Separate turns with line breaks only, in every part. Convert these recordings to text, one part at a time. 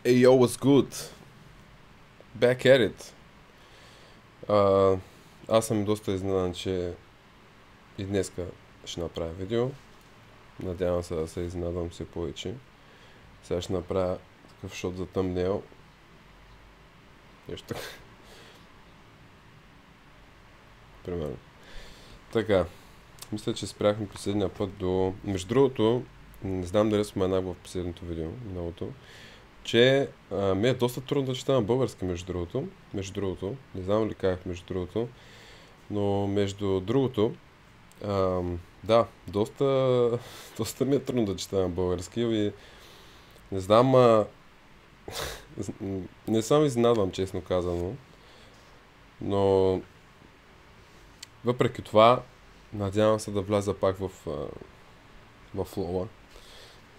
Hey yo, what's good? Back at it. А, аз съм доста изненадан, че и днеска ще направя видео. Надявам се да се изненадам все повече. Сега ще направя такъв шот за тъмнейл. Нещо така. Примерно. Така. Мисля, че спряхме последния път до... Между другото, не знам дали споменах в последното видео, миналото, че ми е доста трудно да чета на български, между другото. Между другото, не знам ли казах между другото, но между другото, да, доста ми е трудно да чета на български и не знам, не съм изненадвам, честно казано, но въпреки това, надявам се да вляза пак в флоу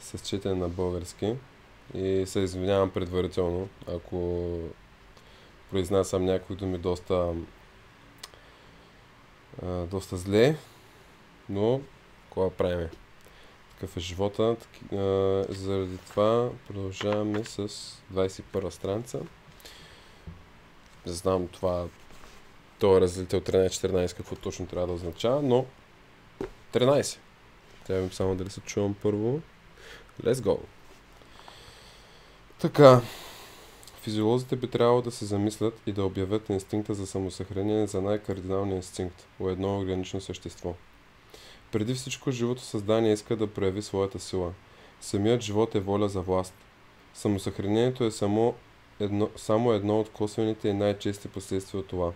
с четене на български и се извинявам предварително, ако произнасям някои думи доста зле, но какво правим? Такъв е живота. Заради това продължаваме с 21 страница. Не знам този разделител 13-14 какво точно трябва да означава, но 13. Трябва само дали се чувам първо. Let's go! Така, физиолозите би трябвало да се замислят и да обявят инстинкта за самосъхранение за най-кардиналния инстинкт у едно органично същество. Преди всичко, живото създание иска да прояви своята сила. Самият живот е воля за власт. Самосъхранението е само едно от косвените и най-чести последствия от това.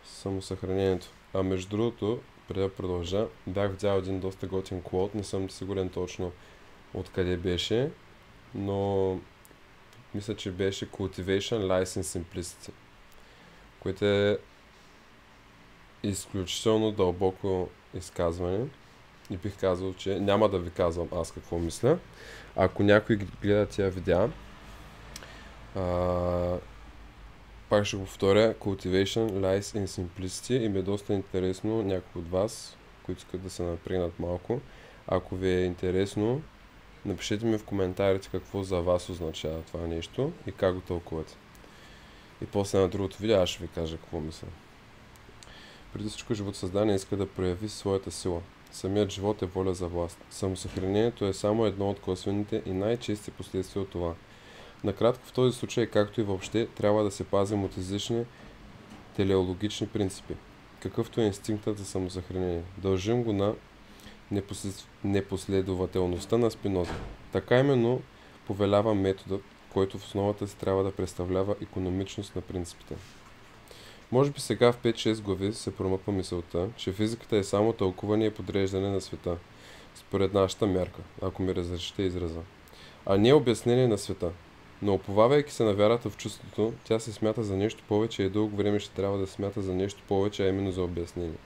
Самосъхранението. А между другото, преди да продължа, бях видял един доста готин квот, не съм сигурен точно откъде беше, но мисля, че беше Cultivation, License, Simplicity, което е изключително дълбоко изказване и бих казал, че няма да ви казвам аз какво мисля. Ако някой гледа тия видеа, пак ще го повторя, Cultivation, Lies and Simplicity, и ми е доста интересно някой от вас, които искат да се напрегнат малко. Ако ви е интересно, напишете ми в коментарите какво за вас означава това нещо и как го тълкувате. И после на другото видео аз ще ви кажа какво мисля. Преди всичко, живото създание иска да прояви своята сила. Самият живот е воля за власт. Самосъхранението е само едно от косвените и най-чести последствия от това. Накратко, в този случай, както и въобще, трябва да се пазим от излишни телеологични принципи, какъвто е инстинктът за самосъхранение. Дължим го на непоследователността на Спиноза. Така именно повелява методът, който в основата си трябва да представлява икономичност на принципите. Може би сега в 5-6 глави се промъква мисълта, че физиката е само тълкуване и подреждане на света, според нашата мярка, ако ми разрешите израза, а не обяснение на света. Но уповавайки се на вярата в чувството, тя се смята за нещо повече и дълго време ще трябва да се смята за нещо повече, а именно за обяснение.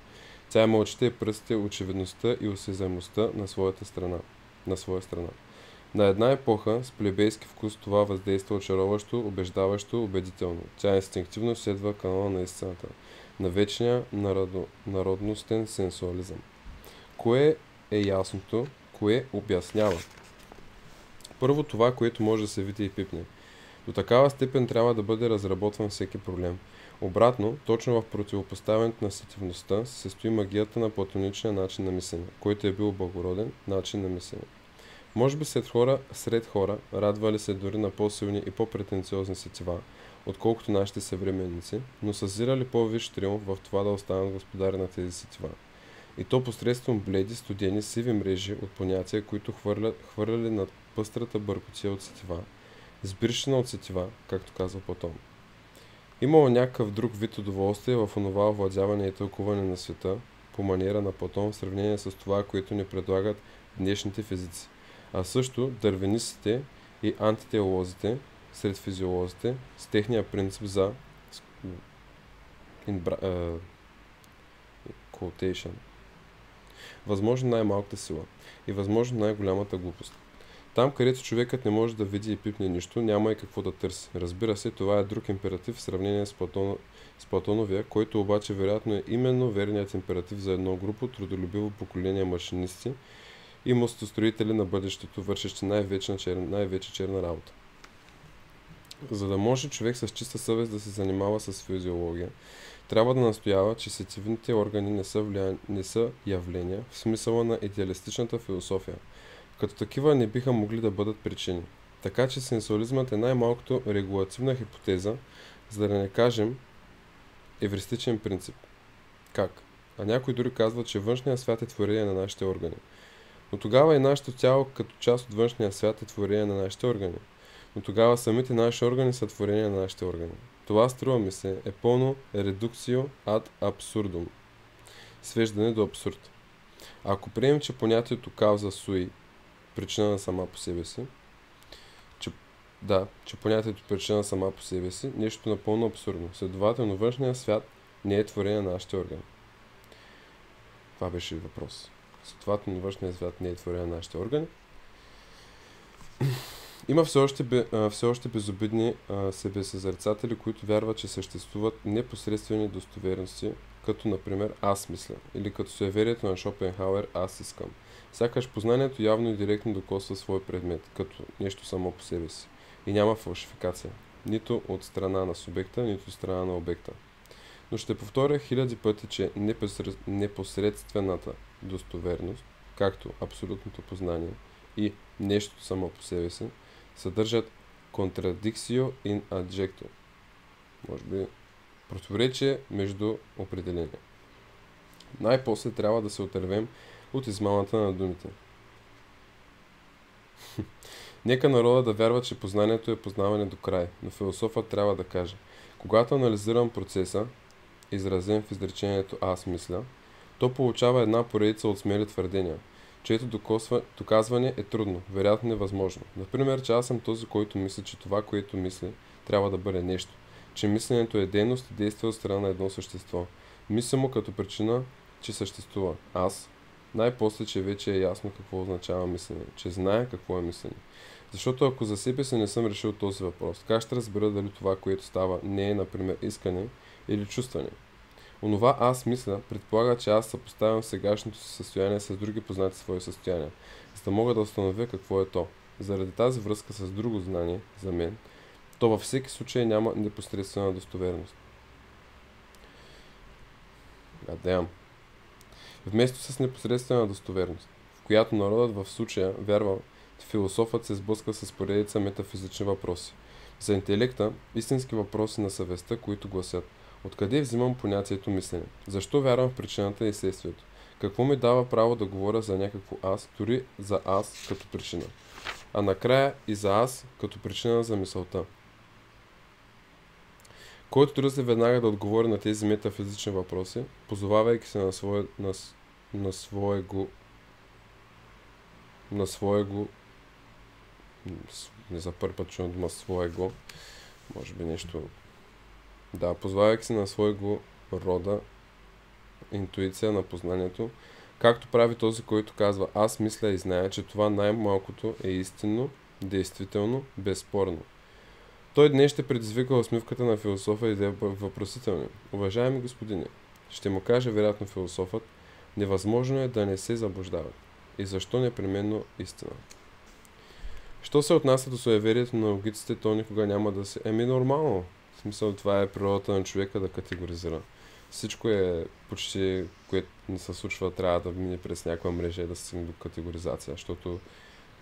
Тя има очите и пръстите, очевидността и осезаемостта на своя страна. На една епоха с плебейски вкус това въздейства очароващо, убеждаващо, убедително. Тя инстинктивно следва канала на истината, на вечния народностен сенсуализъм. Кое е ясното, кое обяснява? Първо това, което може да се види и пипне. До такава степен трябва да бъде разработван всеки проблем. Обратно, точно в противопоставянето на сетивността се състои магията на платоничния начин на мислене, който е бил благороден начин на мислене. Може би сред хора, радвали се дори на по-силни и по-претенциозни сетива, отколкото нашите съвременници, но съзирали по-висш триумф в това да останат господари на тези сетива. И то посредством бледи, студени, сиви мрежи от понятия, които хвърляли над пъстрата бъркотия от сетива, сбирщина от сетива, както казва Платон. Имало някакъв друг вид удоволствие в онова овладяване и тълкуване на света, по маниера на Платон, в сравнение с това, което ни предлагат днешните физици. А също дървенистите и антитеолозите сред физиолозите с техния принцип за quotation. Възможно най-малката сила и възможно най-голямата глупост. Там, където човекът не може да види и пипне нищо, няма и какво да търси. Разбира се, това е друг императив в сравнение с Платоновия, който обаче вероятно е именно верният императив за едно групо трудолюбиво поколение машинисти и мостостроители на бъдещето, вършещи най-вече черна работа. За да може човек с чиста съвест да се занимава с физиология, трябва да настоява, че сетивните органи не са явления в смисъла на идеалистичната философия. Като такива не биха могли да бъдат причини. Така че сенсуализмът е най-малкото регулативна хипотеза, за да не кажем евристичен принцип. Как? А някой дори казва, че външният свят е творение на нашите органи. Но тогава и нашето тяло като част от външния свят е творение на нашите органи. Но тогава самите наши органи са творение на нашите органи. Това, струва ми се, е пълно редукцио ад абсурдум. Свеждане до абсурд. Ако приемем, че понятието кауза суи, причина сама по себе си, че понятието причина сама по себе си, нещо напълно абсурдно. Следователно, външният свят не е творение на нашите органи. Това беше въпрос. Следователно, външният свят не е творение на нашите органи. Има все още безобидни себесъзерцатели, които вярват, че съществуват непосредствени достоверности, като например аз мисля, или като суеверието на Шопенхауер аз искам. Сякаш познанието явно и директно докосва свой предмет, като нещо само по себе си. И няма фалшификация, нито от страна на субекта, нито от страна на обекта. Но ще повторя хиляди пъти, че непосредствената достоверност, както абсолютното познание и нещо само по себе си, съдържат contradictio in adjecto. Може би противоречие между определения. Най-после трябва да се отървем от измамата на думите. Нека народа да вярва, че познанието е познаване до край, но философът трябва да каже: когато анализирам процеса, изразен в изречението аз мисля, то получава една поредица от смели твърдения, чието доказване е трудно, вероятно невъзможно. Например, че аз съм този, който мисли, че това, което мисли, трябва да бъде нещо, че мисленето е дейност и действие от страна на едно същество. Мисля му като причина, че съществува аз, най-после, че вече е ясно какво означава мислене, че знае какво е мислене. Защото ако за себе си не съм решил този въпрос, как ще разбера дали това, което става, не е, например, искане или чувстване? Онова аз мисля предполага, че аз съпоставям сегашното си състояние с други познати свои състояния, за да мога да установя какво е то. Заради тази връзка с друго знание, за мен, то във всеки случай няма непосредствена достоверност. Вместо с непосредствена достоверност, в която народът в случая вярва, философът се сблъска с поредица метафизични въпроси. За интелекта, истински въпроси на съвестта, които гласят: откъде взимам понятието мислене? Защо вярвам в причината и следствието? Какво ми дава право да говоря за някакво аз, дори за аз като причина? А накрая и за аз като причина за мисълта. Който тръзне веднага да отговори на тези метафизични въпроси, позовавайки се на своего, не за първи път чувам дума своего, може би нещо, позовавайки се на своего рода интуиция на познанието, както прави този, който казва: аз мисля и зная, че това най-малкото е истинно, действително, безспорно. Той днес ще предизвика усмивката на философа и да е въпросителни. Уважаеми господине, ще му каже вероятно философът, невъзможно е да не се заблуждават. И защо непременно истина? Що се отнася до суеверието на логиците, то никога няма да се... нормално. В смисъл, това е природата на човека да категоризира. Всичко е почти, което не се случва, трябва да мине през някаква мрежа и да се стигне до категоризация, защото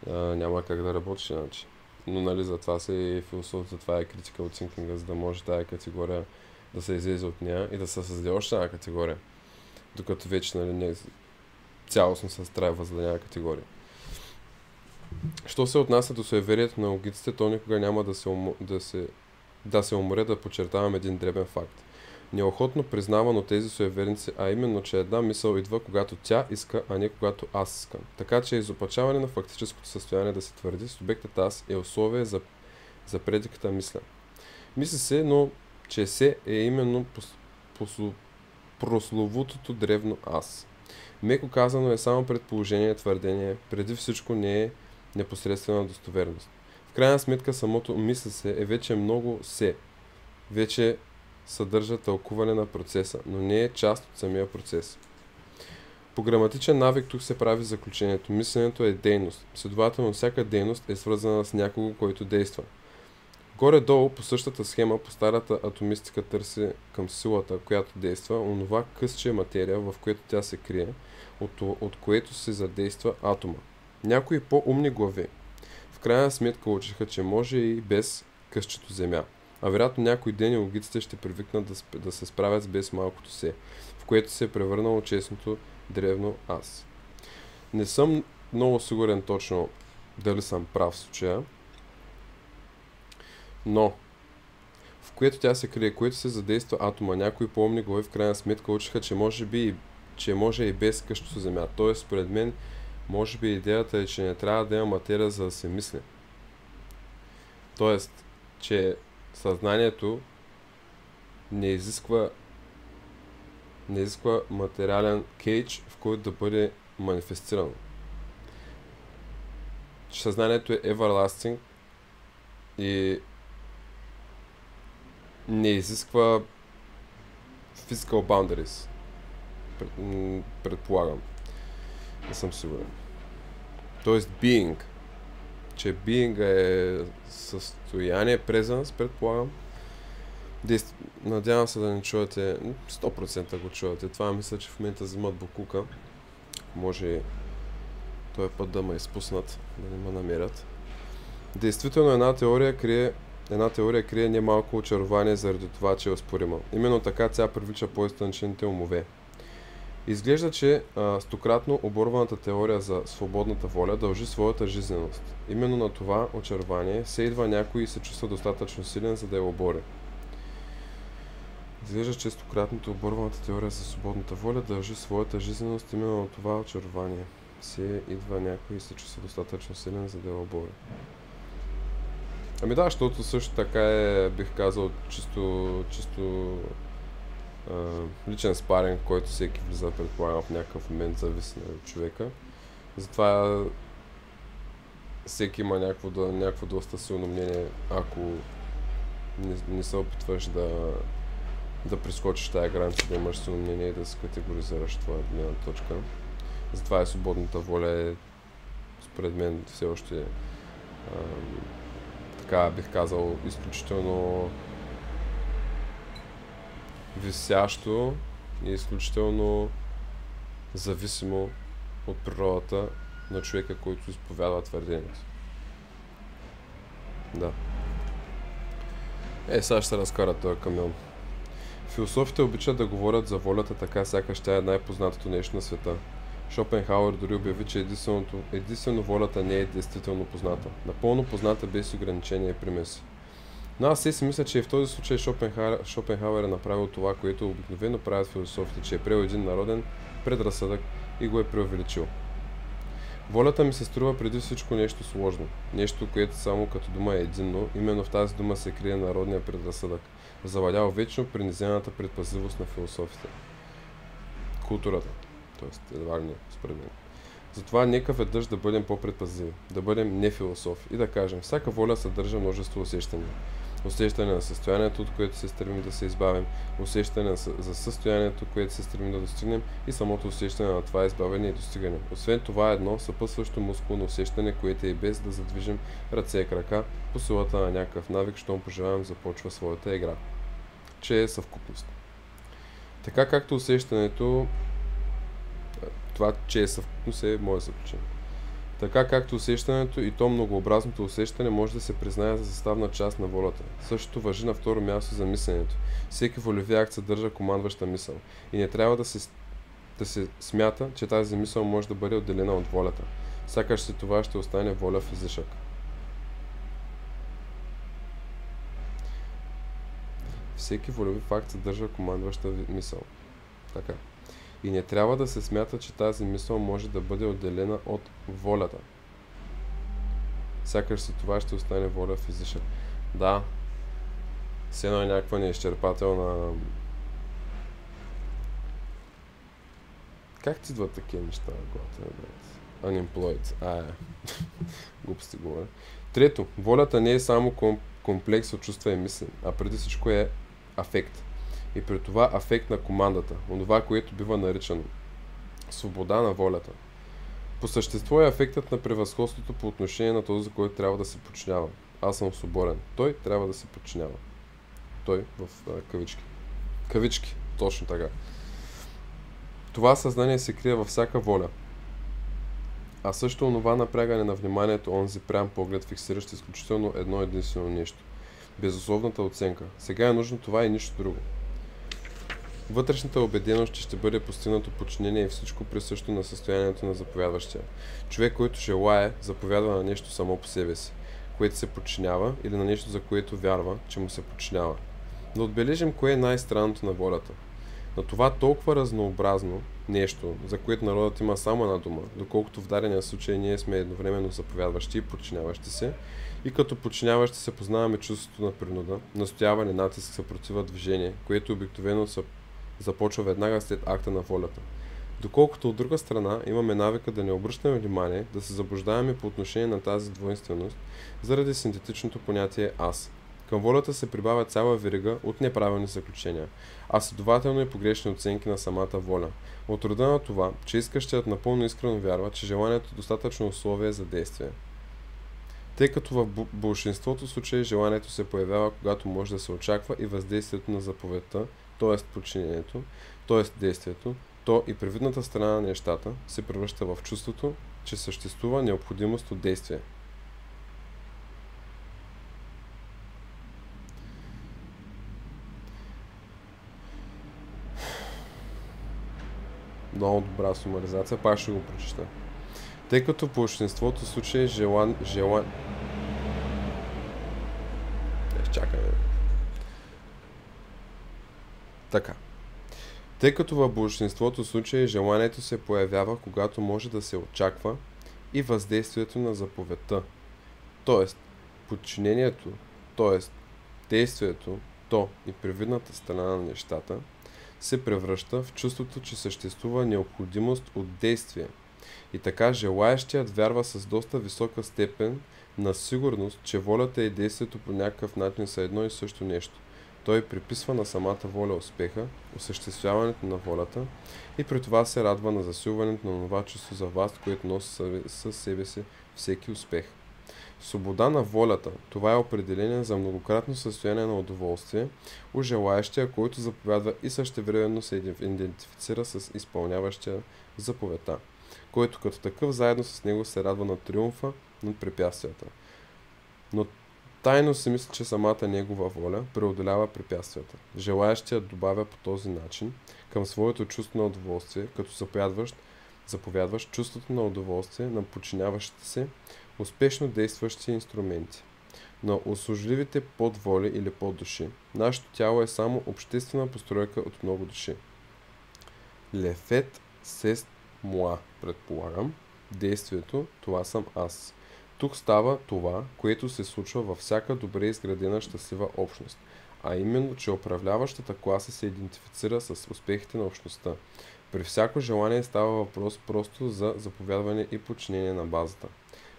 няма как да работиш иначе. Но нали, затова се и философията, затова е критика от тинкинга, за да може тая категория да се излезе от нея и да се създаде още една категория. Докато вече не цялостно се страйва за една категория. Що се отнася до суеверието на логиците, то никога няма да се умре да подчертавам един дребен факт. Неохотно признаван от тези суеверници, а именно, че една мисъл идва, когато тя иска, а не когато аз искам. Така че изопачаване на фактическото състояние да се твърди, субектът аз е условие за предиката мисля. Мисли се, но че се е именно прословутото древно аз. Меко казано е само предположение, твърдение, преди всичко не е непосредствена достоверност. В крайна сметка самото мисля се е вече много вече съдържа тълкуване на процеса, но не е част от самия процес. По граматичен навик тук се прави заключението. Мисленето е дейност. Следователно, всяка дейност е свързана с някого, който действа. Горе-долу по същата схема, по старата атомистика търси към силата, която действа, онова късче материя, в което тя се крие, от което се задейства атома. Някои по-умни глави в крайна сметка учиха, че може и без късчето земя. А вероятно някой ден и логиците ще привикнат да се справят с без малкото се, в което се е превърнало честното древно аз. Не съм много сигурен точно дали съм прав в случая, но в което тя се крие, което се задейства атома. Някои по-умни глави в крайна сметка учиха, че може и без къщото земя. Тоест, според мен, може би идеята е, че не трябва да има материя, за да се мисли. Тоест, че съзнанието не изисква материален кейдж, в който да бъде манифестирано. Че съзнанието е everlasting и не изисква physical boundaries. Предполагам. Не съм сигурен. Тоест being. Че being е състояние, presence, предполагам. Надявам се да не чувате, 100% го чувате. Това мисля, че в момента взимат букука. Може този път да ме изпуснат, да не ме намерят. Действително една теория крие немалко очарование заради това, че е оспорима. Именно така тя привлича по-изтънчените умове. Изглежда, че стократно оборваната теория за свободната воля дължи своята жизненост. Именно на това очарование се идва някой и се чувства достатъчно силен, за да я обори. Изглежда, че стократното оборваната теория за свободната воля дължи своята жизненост. Именно на това очарование се идва някой и се чувства достатъчно силен, за да я обори. Ами да, защото също така е, бих казал, чисто личен спаринг, който всеки влиза, предполагам, в някакъв момент зависи от човека. Затова всеки има някакво доста силно мнение, ако не се опитваш да прескочиш тая граница, да имаш силно мнение и да се категоризираш твоя гледна точка. Затова свободната воля според мен все още така бих казал, изключително висящо и изключително зависимо от природата на човека, който изповядва твърдението. Да. Сега ще се разкара този камион. Философите обичат да говорят за волята така, сякаш тя е най-познатото нещо на света. Шопенхауер дори обяви, че единствено волята не е действително позната. Напълно позната без ограничения и примеси. Но аз си мисля, че и в този случай Шопенхауер е направил това, което обикновено правят философите, че е приел един народен предразсъдък и го е преувеличил. Волята ми се струва преди всичко нещо сложно. Нещо, което само като дума е единно, именно в тази дума се крие народния предразсъдък, завладял вечно принизената предпазливост на философите. Културата. Тоест, едва ли не, според мен. Затова нека веднъж да бъдем по-предпазливи, да бъдем не философи и да кажем, всяка воля съдържа множество усещания. Усещане на състоянието, от което се стремим да се избавим, усещане за състоянието, което се стремим да достигнем и самото усещане на това избавяне и достигане. Освен това едно съпътстващо мускулно усещане, което е и без да задвижим ръце и крака, по силата на някакъв навик, щом пожелаем започва своята игра. Че е съвкупност. Така както усещането, това, че е съвкупност е мое заключение. Така както усещането и то многообразното усещане може да се признае за съставна част на волята. Същото важи на второ място за мисленето. Всеки волеви акт съдържа командваща мисъл и не трябва да се смята, че тази мисъл може да бъде отделена от волята. Сякаш си това ще остане воля в излишък. Всеки волеви факт съдържа командваща мисъл. Така. И не трябва да се смята, че тази мисъл може да бъде отделена от волята. Сякаш си това ще остане воля в излишък. Да, все едно е някаква неизчерпателна... Как ти идват такива неща в главата? Unemployed. Глупости говоря. Трето, волята не е само комплекс от чувства и мисли, а преди всичко е афект. И при това афект на командата, онова, което бива наричано Свобода на волята. По същество е ефектът на превъзходството по отношение на този, който трябва да се подчинява. Аз съм свободен. Той трябва да се подчинява. Той в кавички. Кавички, точно така. Това съзнание се крие във всяка воля. А също онова напрягане на вниманието, онзи прям поглед, фиксиращ изключително едно единствено нещо. Безусловната оценка. Сега е нужно това и нищо друго. Вътрешната убеденост, че ще бъде постигнато подчинение и всичко присъщо на състоянието на заповядващия. Човек, който желае, заповядва на нещо само по себе си, което се подчинява, или на нещо, за което вярва, че му се подчинява. Да отбележим кое е най-странното на волята. На това толкова разнообразно нещо, за което народът има само една дума, доколкото в дадения случай ние сме едновременно заповядващи и подчиняващи се, и като подчиняващи се познаваме чувството на принуда, настояване, натиск, съпротива, движение, което обикновено започва веднага след акта на волята. Доколкото от друга страна имаме навика да не обръщаме внимание, да се заблуждаваме по отношение на тази двойственост, заради синтетичното понятие аз. Към волята се прибавя цяла верига от неправилни заключения, а следователно и погрешни оценки на самата воля. От рода на това, че искащият напълно искрено вярва, че желанието е достатъчно условие за действие. Тъй като в большинството случаи желанието се появява, когато може да се очаква и въздействието на заповедта, т.е. подчинението, т.е. действието, то и привидната страна на нещата се превръща в чувството, че съществува необходимост от действие. Много добра сумаризация, пак ще го прочета. Тъй като в большинството случаи чакай. Така. Тъй като в большинството случаи желанието се появява, когато може да се очаква и въздействието на заповедта, т.е. подчинението, т.е. действието, то и привидната страна на нещата, се превръща в чувството, че съществува необходимост от действие. И така желаещият вярва с доста висока степен на сигурност, че волята и действието по някакъв начин са едно и също нещо. Той приписва на самата воля успеха, осъществяването на волята и при това се радва на засилването на това чувство за власт, което носи със себе си всеки успех. Свобода на волята – това е определение за многократно състояние на удоволствие у желаещия, който заповядва и същевременно се идентифицира с изпълняващия заповедта, който като такъв заедно с него се радва на триумфа над препятствията. Но тайно си мисли, че самата негова воля преодолява препятствията. Желаещият добавя по този начин към своето чувство на удоволствие, като заповядващ чувството на удоволствие на подчиняващите се, успешно действащи инструменти. На услужливите подволи или поддуши, нашето тяло е само обществена постройка от много души. Лефет сест муа, предполагам. Действието, това съм аз. Тук става това, което се случва във всяка добре изградена щастлива общност, а именно, че управляващата класа се идентифицира с успехите на общността. При всяко желание става въпрос просто за заповядване и подчинение на базата.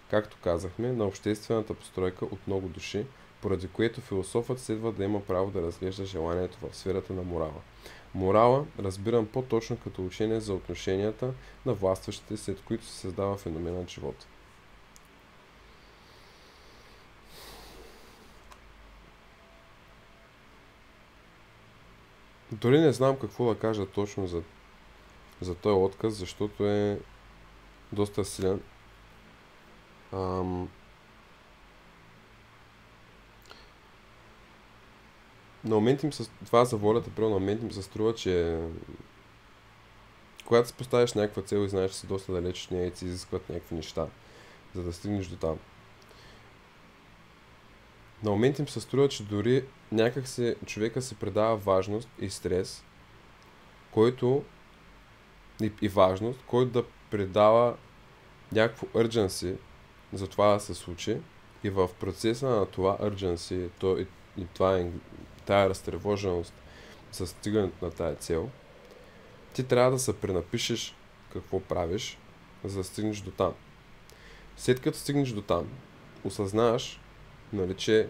Както казахме, на обществената постройка от много души, поради което философът следва да има право да разглежда желанието в сферата на морала. Морала разбирам по-точно като учение за отношенията на властващите, след които се създава феноменът живот. Дори не знам какво да кажа точно за този отказ, защото е доста силен. На моменти ми се, това за волята, на моменти ми се струва, че когато си поставиш някаква цел и знаеш, че си доста далеч от нея и ти изискват някакви неща, за да стигнеш до там. На моменти ми се струва, че дори някак се човека се предава важност и стрес, който и важност, който да предава някакво urgency за това да се случи и в процеса на това urgency и тая разтревоженост за стигането на тая цел, ти трябва да се пренапишеш какво правиш, за да стигнеш до там. След като стигнеш до там, осъзнаваш, нали, че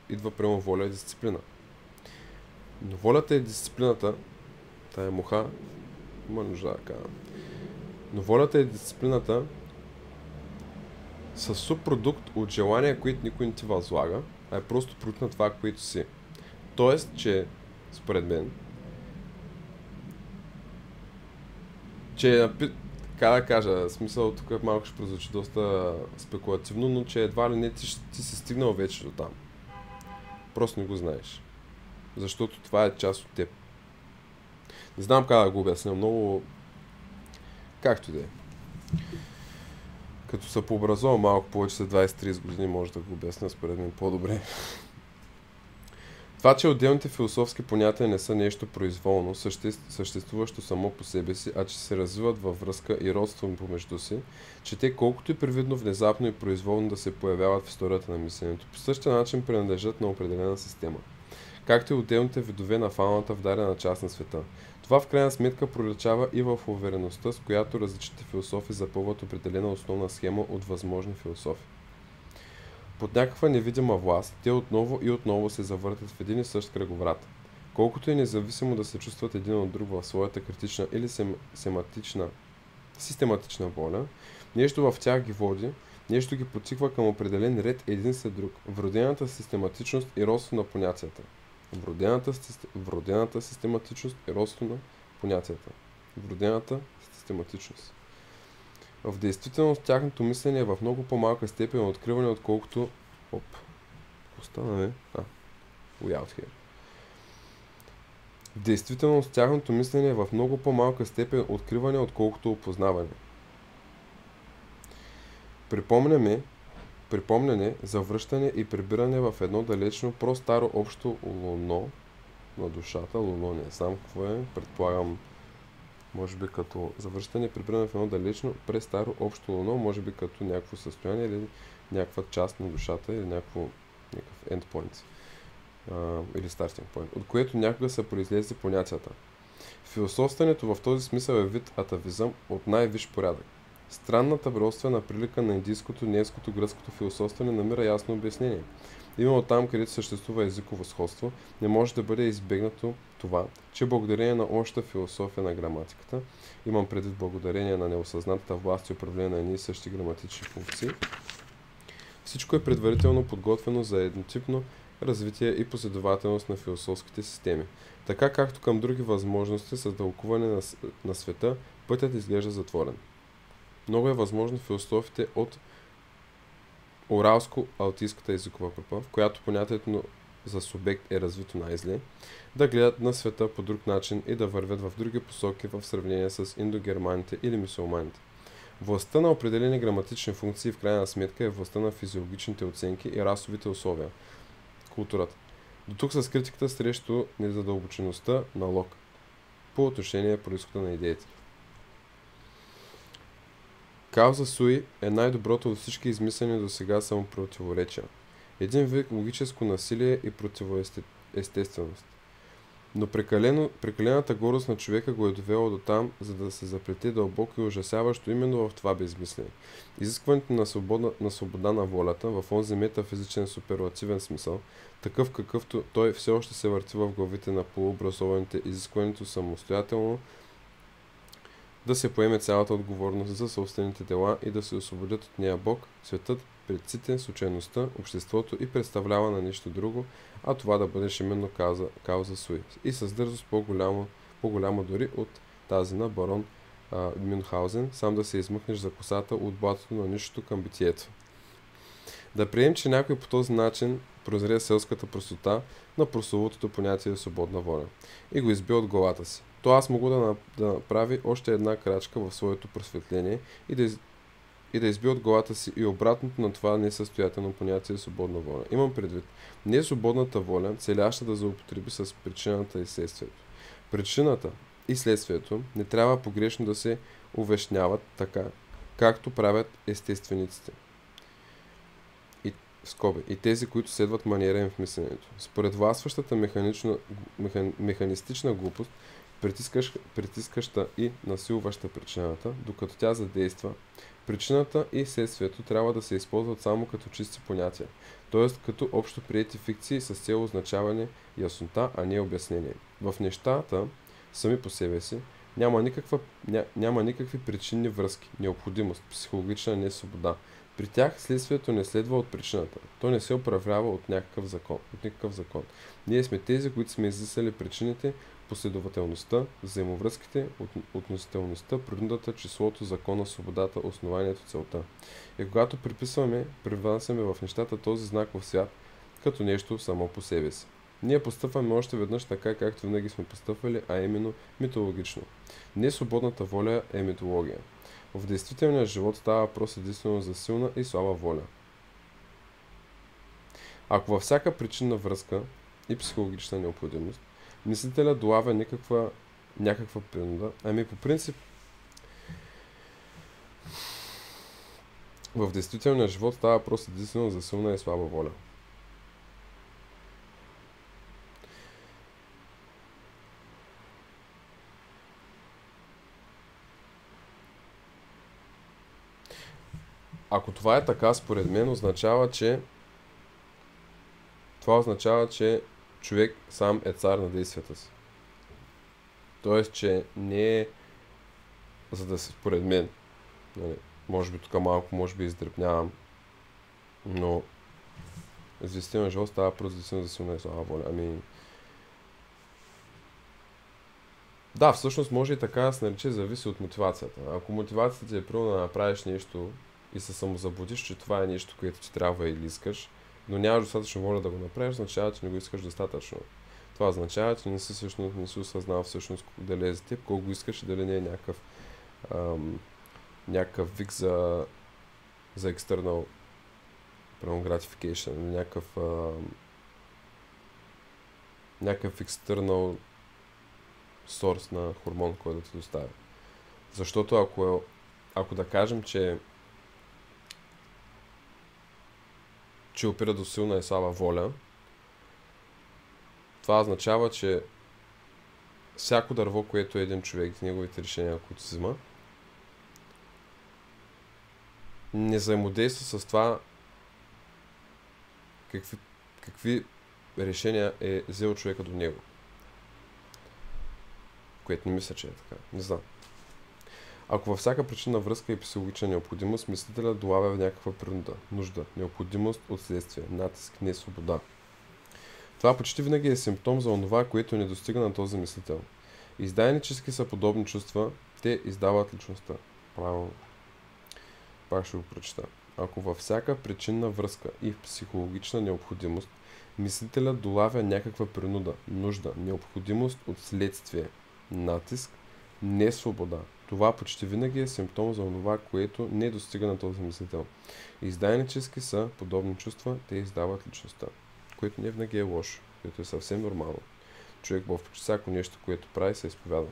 идва прямо воля и дисциплина. Но волята и дисциплината, тая муха, има нужда да кажа, Но волята и дисциплината са субпродукт от желания, които никой не ти възлага, а е просто продукт на това, което си. Тоест, че според мен, че така да кажа, смисъл тук малко ще прозвучи доста спекулативно, но че едва ли не ти си стигнал вече до там. Просто не го знаеш. Защото това е част от теб. Не знам как да го обясня, много... Както и да е. Като се пообразувам малко повече след 20-30 години, може да го обясня според мен по-добре. Това, че отделните философски понятия не са нещо произволно, съществуващо само по себе си, а че се развиват във връзка и родство помежду си, че те колкото и привидно, внезапно и произволно да се появяват в историята на мисленето, по същия начин принадлежат на определена система, както и отделните видове на фауната в дадена част на света. Това в крайна сметка проличава и в увереността, с която различните философи запълват определена основна схема от възможни философи. Под някаква невидима власт, те отново и отново се завъртат в един и същ кръговрат. Колкото и независимо да се чувстват един от друг в своята критична или систематична воля, нещо в тях ги води, нещо ги потиква към определен ред един след друг. Вродената систематичност и родство на понятията. Вродената систематичност и родство на понятията. Вродената систематичност. В действителност тяхното мислене е в много по-малка степен откриване, отколкото... В действителност тяхното мислене е в много по-малка степен откриване, отколкото опознаване. Припомняне, завръщане и прибиране в едно далечно, про-старо общо луно на душата. Луно не знам какво е, предполагам, може би като завръщане, прибиране в едно далечно, престаро общо луно, може би като някакво състояние или някаква част на душата или някакъв endpoint или starting point, от което някога са произлезли понятията. Философстването в този смисъл е вид атавизъм от най-висш порядък. Странната родствена прилика на индийското, немското, гръцкото философстване намира ясно обяснение. Именно там, където съществува езиково сходство, не може да бъде избегнато това, че благодарение на общата философия на граматиката, имам предвид благодарение на неосъзнатата власт и управление на едни и същи граматични функции, всичко е предварително подготвено за еднотипно развитие и последователност на философските системи. Така както към други възможности с тълкуване на света, пътят изглежда затворен. Много е възможно философите от уралско-алтийската езикова група, в която понятието за субект е развито най-зле, да гледат на света по друг начин и да вървят в други посоки в сравнение с индогерманите или мюсюлманите. Властта на определени граматични функции в крайна сметка е властта на физиологичните оценки и расовите условия. Културата. До тук с критиката срещу незадълбочеността на Лок по отношение произхода на идеите. Кауза суи е най-доброто от всички измислени до сега самопротиворечия. Един вид логическо насилие и противоестественост. Но прекалената горест на човека го е довела до там, за да се заплете дълбоко и ужасяващо именно в това безмислие. Изискването на свобода на волята в онзи метафизичен суперлативен смисъл, такъв какъвто той все още се върти в главите на полуобразованите, изискването самостоятелно да се поеме цялата отговорност за собствените дела и да се освободят от нея Бог, светът, предците, случайността, обществото и представлява на нищо друго, а това да бъдеш именно кауза суи. И с дързост по-голямо дори от тази на барон Мюнхаузен, сам да се измъкнеш за косата от блатото на нищото към битието. Да прием, че някой по този начин прозре селската простота на прословутото понятие свободна воля и го изби от главата си. То аз мога да направи още една крачка в своето просветление и да изби от главата си и обратното на това несъстоятелно понятие свободна воля. Имам предвид не свободната воля, целяща да злоупотреби с причината и следствието. Причината и следствието не трябва погрешно да се увещняват така, както правят естествениците. И тези, които следват маниера им в мисленето. Според властващата механистична глупост, притискаща и насилваща причината, докато тя задейства, причината и следствието трябва да се използват само като чисти понятия, т.е. като общо приети фикции с цел означаване яснота, а не обяснение. В нещата, сами по себе си, Няма никакви причинни връзки, необходимост, психологична несвобода. При тях следствието не следва от причината. То не се управлява от никакъв закон. Ние сме тези, които сме измислили причините, последователността, взаимовръзките, относителността, принудата, числото, закона, свободата, основанието, целта. И когато привнасяме в нещата този знаков свят, като нещо само по себе си. Ние постъпваме още веднъж така, както винаги сме постъпвали, а именно митологично. Не свободната воля е митология. В действителния живот става въпрос единствено за силна и слаба воля. Ако във всяка причинна връзка и психологична необходимост, мислителя долавя някаква принуда, по принцип в действителния живот става въпрос единствено за силна и слаба воля. Ако това е така, според мен, означава, че човек сам е цар на действията си. Тоест, че не е, за да се, според мен, нали, може би тук малко, може би издръпнявам, но действително живот става просто за силна и слаба воля. Да, всъщност може и така да се нарече, зависи от мотивацията. Ако мотивацията ти е първо да направиш нещо и се самозаблудиш, че това е нещо, което ти трябва или искаш, но нямаш достатъчно воля да го направиш, означава, че не го искаш достатъчно. Това означава, че не си осъзнал всъщност дали е за теб, колко го искаш и дали не е някакъв вик за external gratification, някакъв external source на хормон, който да ти доставя. Защото ако да кажем, че опира до силна и слаба воля, това означава, че всяко дърво, което е един човек и неговите решения, които си взима, не взаимодейства с това какви решения е взел човека до него. Което не мисля, че е така. Не знам. Ако във всяка причина връзка и психологична необходимост, мислителят долавя някаква принуда, нужда, необходимост от следствие, натиск, не свобода. Това почти винаги е симптом за онова, което не достига на този мислител. Издайнически са подобни чувства, те издават личността. Правилно. Пак ще го прочета. Ако във всяка причинна връзка и психологична необходимост, мислителят долавя някаква принуда, нужда, необходимост от следствие, натиск, не свобода. Това почти винаги е симптом за онова, което не достига на този мислител. Издайнически са подобни чувства, те издават личността. Което не винаги е лошо, което е съвсем нормално. Човек в всяко нещо, което прави, се изповяда.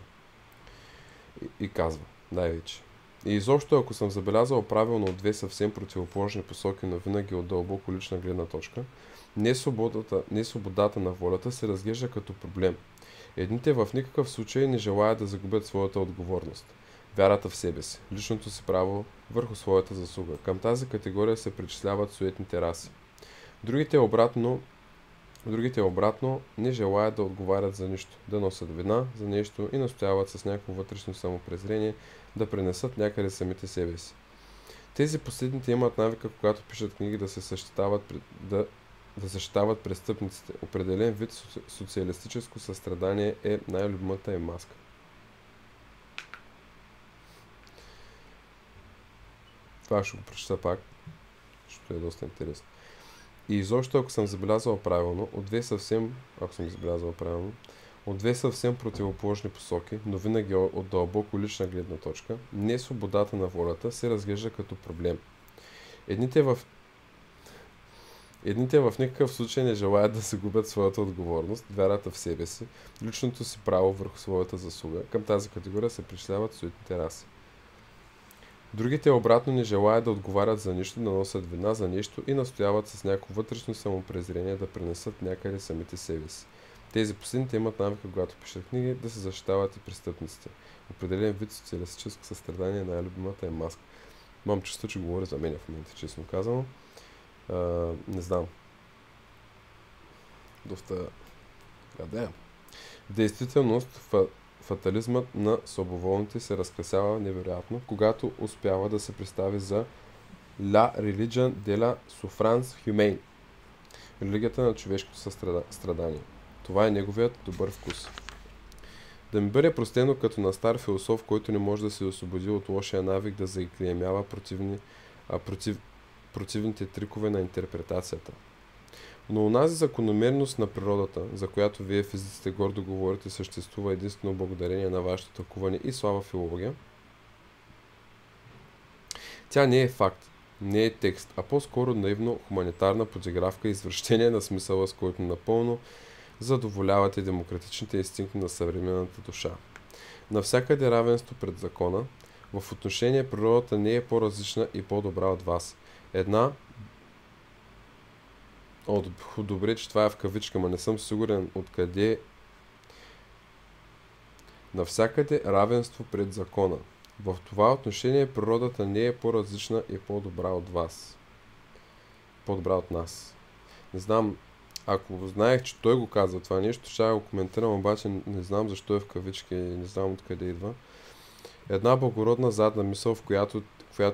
И казва, най-вече. И изобщо, ако съм забелязал правилно от две съвсем противоположни посоки, но винаги от дълбоко лична гледна точка, несвободата на волята се разглежда като проблем. Едните в никакъв случай не желаят да загубят своята отговорност, вярата в себе си, личното си право върху своята заслуга. Към тази категория се причисляват суетните раси. Другите обратно не желаят да отговарят за нищо, да носят вина за нещо и настояват с някакво вътрешно самопрезрение да пренесат някъде самите себе си. Тези последните имат навика, когато пишат книги, да защитават престъпниците. Определен вид социалистическо състрадание е най-любимата им маска. Това ще го прочета пак, защото е доста интересно. И изобщо, ако съм забелязал правилно, от две съвсем противоположни посоки, но винаги от дълбоко лична гледна точка, не свободата на волята се разглежда като проблем. Едните в никакъв случай не желаят да загубят своята отговорност, вярата в себе си, личното си право върху своята заслуга. Към тази категория се причисляват суетните раси. Другите обратно не желаят да отговарят за нищо, да носят вина за нещо и настояват с някакво вътрешно самопрезрение да пренесат някъде самите себе си. Тези последните имат навика, когато пишат книги, да се защитават и престъпниците. Определен вид социалистическо състрадание, най-любимата е маска. Имам чувство, че говоря за мен в момента, честно казано. Не знам. Доста... В действителност, фатализмът на слабоволните се разкрасява невероятно, когато успява да се представи за La Religion de la Souffrance Humaine, религията на човешкото страдание. Това е неговият добър вкус. Да ми бъде простено като на стар философ, който не може да се освободи от лошия навик да заклеймява противните трикове на интерпретацията. Но онази закономерност на природата, за която вие физиците гордо говорите, съществува единствено благодарение на вашето тълкуване и слаба филология, тя не е факт, не е текст, а по-скоро наивно хуманитарна подигравка и извращение на смисъла, с който напълно задоволявате демократичните инстинкти на съвременната душа. Навсякъде равенство пред закона, в отношение природата не е по-различна и по-добра от вас. Добре, че това е в кавичка, но не съм сигурен откъде. Навсякъде равенство пред закона. В това отношение природата не е по-различна и по-добра от вас. По-добра от нас. Не знам, ако знаех, че той го казва това нещо, ще го коментирам, обаче не знам защо е в кавички и не знам откъде идва. Една благородна задна мисъл, в която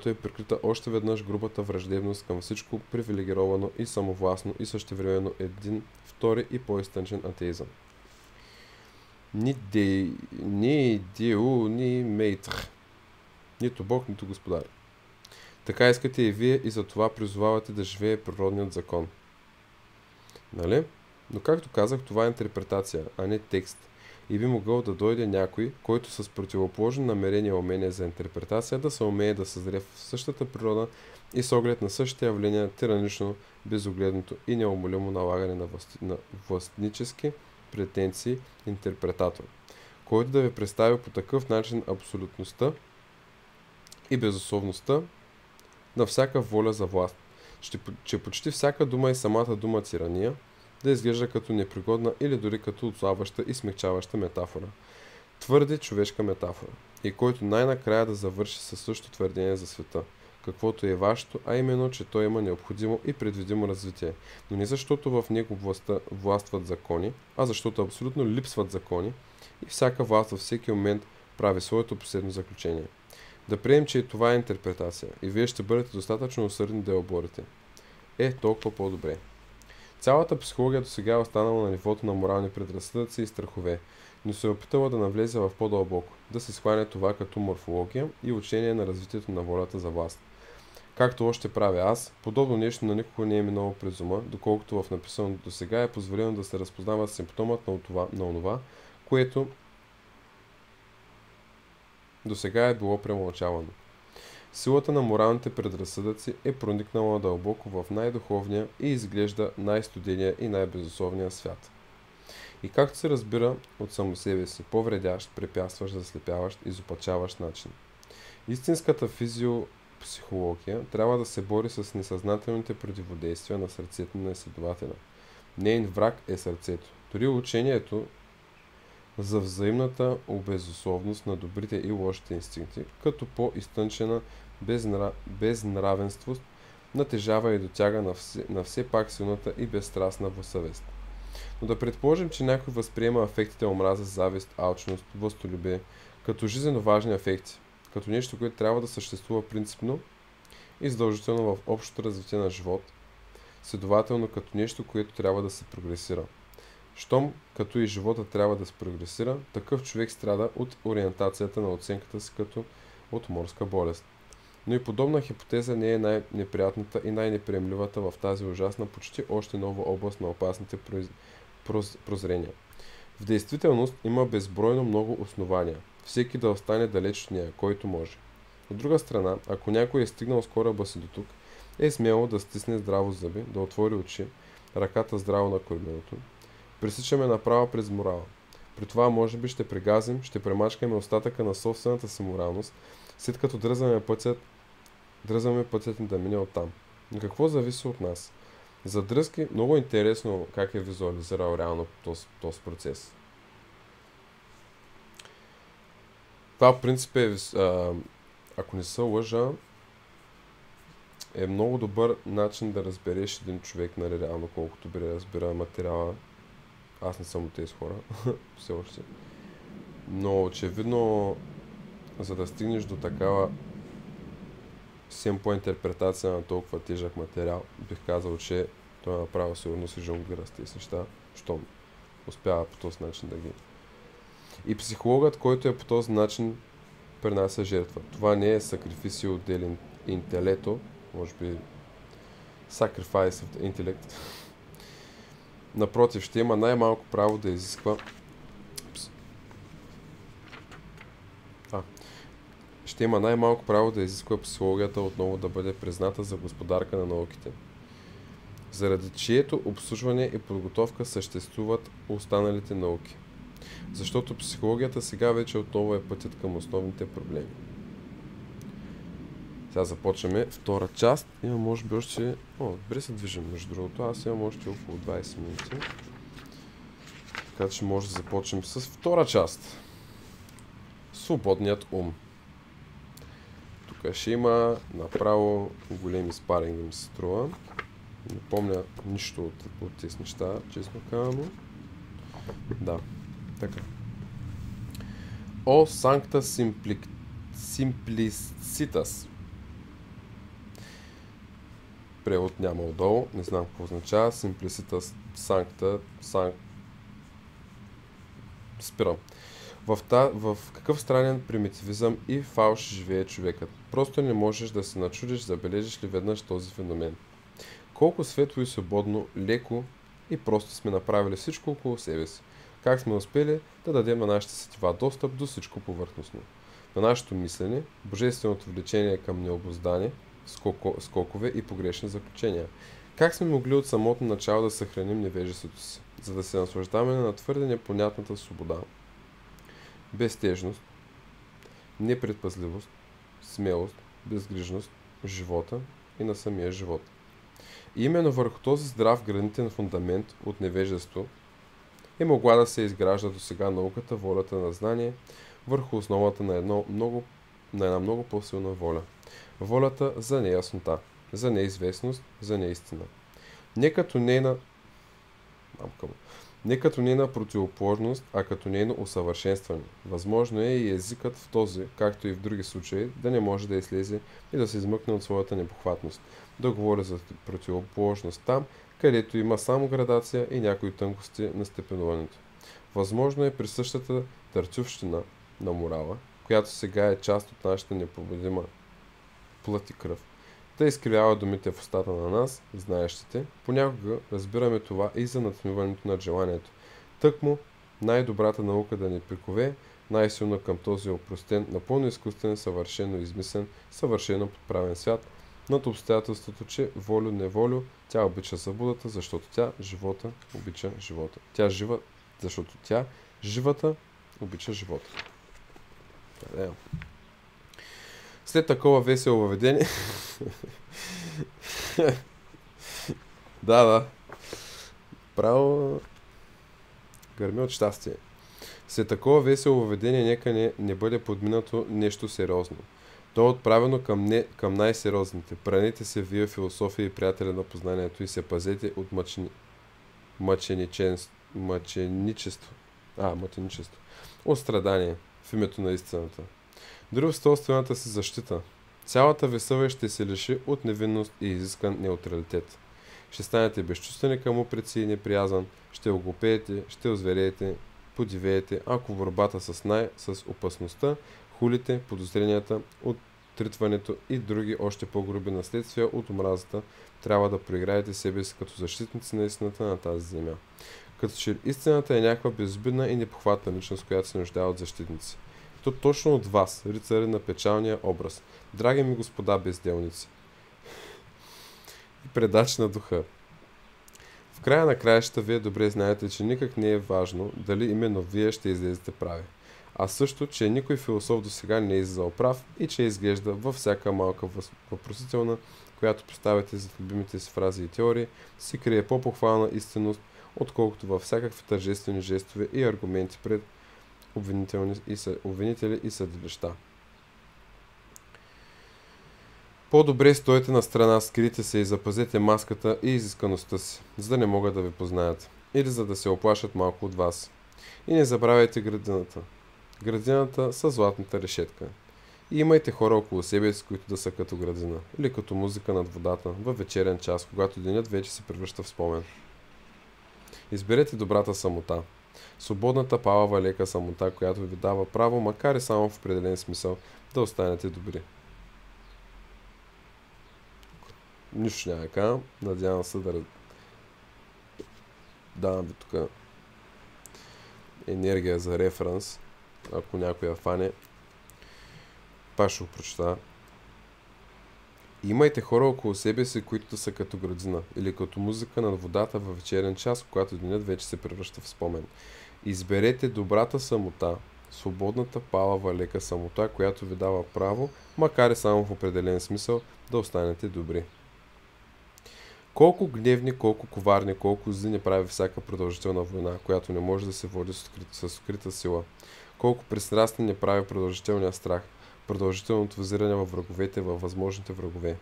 е прикрита още веднъж грубата враждебност към всичко привилегировано и самовластно и същевременно един втори и по-изтънчен атеизъм. Ни Деу, ни Мейтр. Нито Бог, нито Господар. Така искате и вие и за това призовавате да живее природният закон. Нали? Но както казах, това е интерпретация, а не текст. И би могъл да дойде някой, който с противоположно намерение и умение за интерпретация да се умее да съзре в същата природа и с оглед на същите явления тиранично, безогледното и неумолимо налагане на властнически претенции интерпретатор, който да ви представи по такъв начин абсолютността и безусловността на всяка воля за власт, че почти всяка дума и самата дума тирания да изглежда като непригодна или дори като отслабваща и смягчаваща метафора. Твърде човешка метафора. И който най-накрая да завърши със същото твърдение за света, каквото е вашето, а именно, че той има необходимо и предвидимо развитие. Но не защото в него властват закони, а защото абсолютно липсват закони и всяка власт във всеки момент прави своето последно заключение. Да приемем, че и това е интерпретация и вие ще бъдете достатъчно усърдни да я оборите. Толкова по-добре. Цялата психология до сега е останала на нивото на морални предразсъдъци и страхове, но се е опитала да навлезе в по-дълбоко, да се схване това като морфология и учение на развитието на волята за власт. Както още правя аз, подобно нещо на никого не е минало през ума, доколкото в написаното до сега е позволено да се разпознава симптомът на онова, което до сега е било премълчавано. Силата на моралните предразсъдъци е проникнала дълбоко в най-духовния и изглежда най-студения и най-безусловния свят. И както се разбира от само себе си, повредящ, препятстващ, заслепяващ, изопачаващ начин. Истинската физиопсихология трябва да се бори с несъзнателните противодействия на сърцето на изследователя. Нейн враг е сърцето. Дори учението за взаимната обезусловност на добрите и лошите инстинкти, като по-изтънчена безнравенство, натежава и дотяга на все пак силната и безстрастна съвест. Но да предположим, че някой възприема афектите омраза, завист, алчност, властолюбие като жизненно важни афекти, като нещо, което трябва да съществува принципно и задължително в общото развитие на живот, следователно като нещо, което трябва да се прогресира. Щом като и живота трябва да се прогресира, такъв човек страда от ориентацията на оценката си като от морска болест. Но и подобна хипотеза не е най-неприятната и най-неприемливата в тази ужасна, почти още нова област на опасните прозрения. В действителност има безбройно много основания, всеки да остане далеч от нея, който може. От друга страна, ако някой е стигнал с кораба си до тук, е смело да стисне здраво зъби, да отвори очи, ръката здраво на кормилото. Пресичаме направо през морала. При това може би ще прегазим, ще премачкаме остатъка на собствената си моралност, след като дръзваме пътят ни да мине оттам. Но какво зависи от нас? За дръзки много интересно как е визуализирал реално този процес. Това в принцип е, ако не се лъжа, е много добър начин да разбереш един човек, нали, реално колкото би разбира материала. Аз не съм от тези хора, все още. Но очевидно, за да стигнеш до такава семпо интерпретация на толкова тежък материал, бих казал, че той е направил сигурно си жонглира с тези неща, щом успява по този начин да ги... И психологът, който е по този начин, принася жертва. Това не е sacrificio del intelletto, може би sacrifice of the intellect. Напротив, ще има най-малко право да изисква ще има най-малко право да изисква психологията отново да бъде призната за господарка на науките, заради чието обслужване и подготовка съществуват останалите науки. Защото психологията сега вече отново е пътят към основните проблеми. Сега започваме втора част. Има може би още... добре се движим между другото. Аз имам още около 20 минути. Така че може да започнем с втора част. Свободният ум. Тук ще има направо големи спаринги, ми се струва. Не помня нищо от тези неща, честно казано. Да, така. О Sancta Simplicitas. Превод няма отдолу, не знам какво означава. Simplicitas, Sancta, Спирам. В какъв странен примитивизъм и фалш живее човекът. Просто не можеш да се начудиш, забележиш ли веднъж този феномен. Колко светло и свободно, леко и просто сме направили всичко около себе си. Как сме успели да дадем на нашите сетива достъп до всичко повърхностно. На нашето мислене, божественото влечение към необуздане, скокове и погрешни заключения. Как сме могли от самото начало да съхраним невежеството си, за да се наслаждаваме на твърде непонятната свобода, безтежност, непредпазливост, смелост, безгрижност, живота и на самия живот. И именно върху този здрав гранитен фундамент от невежество е могла да се изгражда до сега науката, волята на знание, върху основата на една много по-силна воля. Волята за неяснота, за неизвестност, за неистина. Не като нейна противоположност, а като нейно усъвършенстване. Възможно е и езикът в този, както и в други случаи, да не може да излезе и да се измъкне от своята непохватност. Да говори за противоположност там, където има само градация и някои тънкости на степенуването. Възможно е присъщата търцовщина на морала, която сега е част от нашата непобедима плът и кръв, да изкривява думите в устата на нас, знаещите. Понякога разбираме това и за надмиването на желанието. Тъкмо най-добрата наука да ни прикове най-силно към този опростен, напълно изкуствен, съвършено измислен, съвършено подправен свят, над обстоятелството, че волю-неволю тя обича събудата, защото тя живота обича живота. Защото тя живата обича живота. След такова весело въведение... Да. Право... Гърми от щастие. След такова весело въведение нека не бъде подминато нещо сериозно. То е отправено към най-сериозните. Пранете се вие философия и приятели на познанието и се пазете от мъченичество. От страдание в името на истината. Дори в собствената си защита. Цялата ви съвест ще се лиши от невинност и изискан неутралитет. Ще станете безчувствени към упреци и неприязан, ще оглупеете, ще озвереете, подивеете, ако борбата с опасността, хулите, подозренията, отритването и други още по-груби наследствия от омразата, трябва да проиграете себе си като защитници на истината на тази земя. Като че истината е някаква безобидна и непохватна личност, която се нуждае от защитници. То точно от вас, рицари на печалния образ, драги ми господа безделници и предачи на духа. В края на краищата вие добре знаете, че никак не е важно дали именно вие ще излезете прави, а също, че никой философ до сега не е излизал прав и че изглежда във всяка малка въпросителна, която поставяте за любимите си фрази и теории, си крие по-похвална истинност, отколкото във всякакви тържествени жестове и аргументи пред обвинители и съдилища. По-добре стойте на страна, скрийте се и запазете маската и изискаността си, за да не могат да ви познаят, или за да се оплашат малко от вас. И не забравяйте градината. Градината със златната решетка. И имайте хора около себе си, които да са като градина, или като музика над водата, във вечерен час, когато денят вече се превръща в спомен. Изберете добрата самота. Свободната палава лека самота, която ви дава право, макар и само в определен смисъл, да останете добри. Нищо няма кажа. Надявам се да давам ви тук енергия за референс, ако някой я фане. Пак ще го прочета. Имайте хора около себе си, които да са като градина, или като музика над водата във вечерен час, когато денят вече се превръща в спомен. Изберете добрата самота, свободната палава лека самота, която ви дава право, макар и само в определен смисъл, да останете добри. Колко гневни, колко коварни, колко зли не прави всяка продължителна война, която не може да се води с скрита сила. Колко пристрастни не прави продължителния страх, продължителното взиране във враговете, във възможните врагове.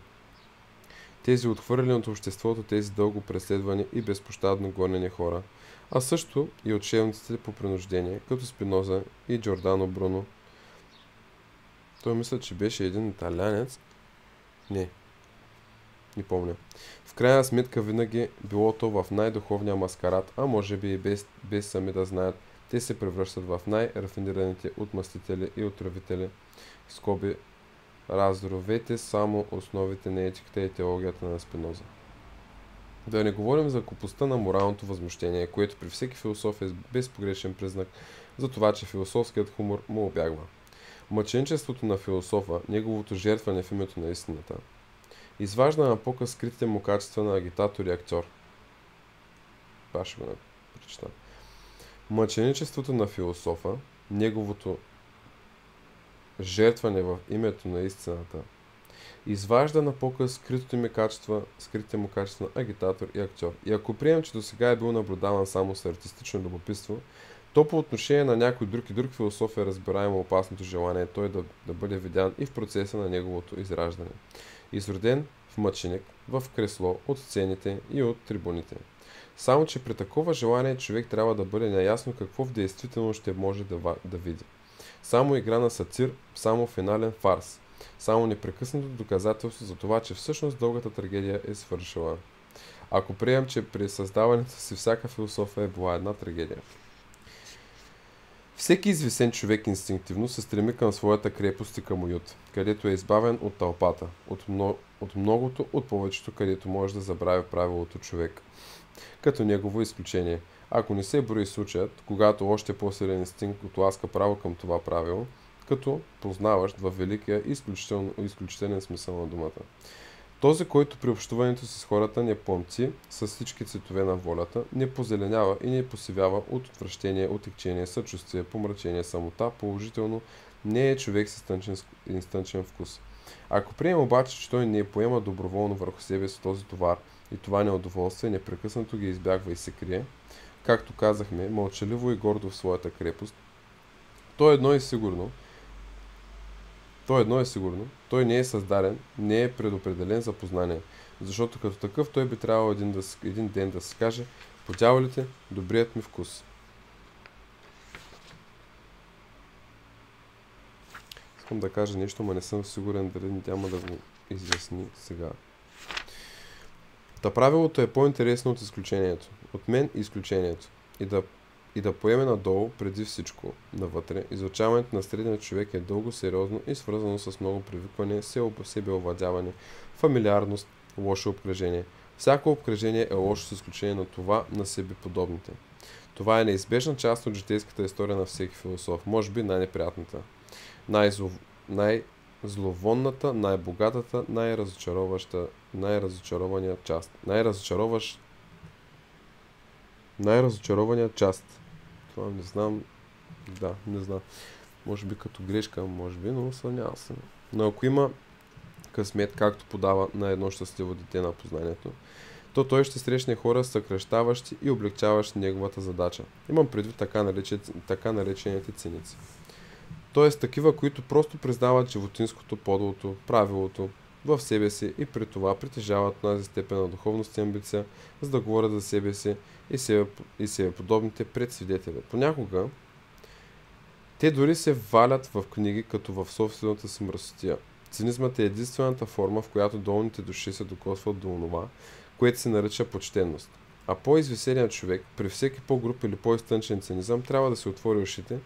Тези отхвърлени от обществото, тези дълго преследвани и безпощадно гонени хора, а също и отшелниците по принуждение, като Спиноза и Джордано Бруно. Той мисля, че беше един италянец. Не помня. В крайна сметка винаги било то в най-духовния маскарад, а може би и без сами да знаят, те се превръщат в най-рафинираните отмъстители и отравители, скоби, разровете само основите на етиката и теологията на Спиноза. Да не говорим за купостта на моралното възмущение, което при всеки философ е безпогрешен признак за това, че философският хумор му обягва. Мъченичеството на философа, неговото жертване в името на истината, изважда на показ скритите му качества на агитатор и актьор. Това ще го прочета. Мъченичеството на философа, неговото жертване в името на истината, изважда на показ скритите му качества на агитатор и актьор. И ако приемем, че досега е бил наблюдаван само с артистично любопитство, то по отношение на някой друг и друг философ е разбираемо опасното желание той да бъде видян и в процеса на неговото израждане. Изроден в мъченик, в кресло, от сцените и от трибуните. Само, че при такова желание човек трябва да бъде наясно какво в действителност ще може да види. Само игра на сатир, само финален фарс, само непрекъснато доказателство за това, че всъщност дългата трагедия е свършила. Ако приемем, че при създаването си всяка философия е била една трагедия. Всеки извисен човек инстинктивно се стреми към своята крепост и към уют, където е избавен от тълпата, от многото, от повечето, където може да забрави правилото човек. Като негово изключение. Ако не се брои случаят, когато още по-силен инстинкт отласка право към това правило, като познаващ във великия изключителен смисъл на думата. Този, който при общуването си с хората не помци с всички цветове на волята, не позеленява и не посивява от отвращение, отекчение, съчувствие, помрачение, самота, положително, не е човек с инстънчен вкус. Ако приема обаче, че той не поема доброволно върху себе си този товар и това неудоволствие, непрекъснато ги избягва и се крие, както казахме, мълчаливо и гордо в своята крепост, то едно е сигурно, той не е създаден, не е предопределен за познание, защото като такъв той би трябвало един ден да се каже: по дяволите, добрият ми вкус. Искам да кажа нещо, но не съм сигурен дали няма да го изясни сега. Та правилото е по-интересно от изключението. От мен изключението. И да поеме надолу преди всичко, навътре. Изучаването на средния човек е дълго, сериозно и свързано с много привикване, себеовладяване, фамилиарност, лошо обкръжение. Всяко обкръжение е лошо с изключение на това на себеподобните. Това е неизбежна част от житейската история на всеки философ, може би най-неприятната. Най-зловонната, най-богатата, най-разочарования част. Най-разочарования част. Това не знам. Да, не знам. Може би като грешка, може би, но съмнявам се. Но ако има късмет, както подава на едно щастливо дете на познанието, то той ще срещне хора, съкръщаващи и облегчаващи неговата задача. Имам предвид така наречените циници. Тоест такива, които просто признават животинското, подлото, правилото в себе си и при това притежават тази степен на духовност и амбиция, за да говорят за себе си и себеподобните пред свидетели. Понякога Те дори се валят в книги, като в собствената си мръсотия. Цинизмът е единствената форма, в която долните души се докосват до онова, което се нарича почтенност. А по-извисеният човек, при всеки по-груб или по-изтънчен цинизъм, трябва да се отвори ушите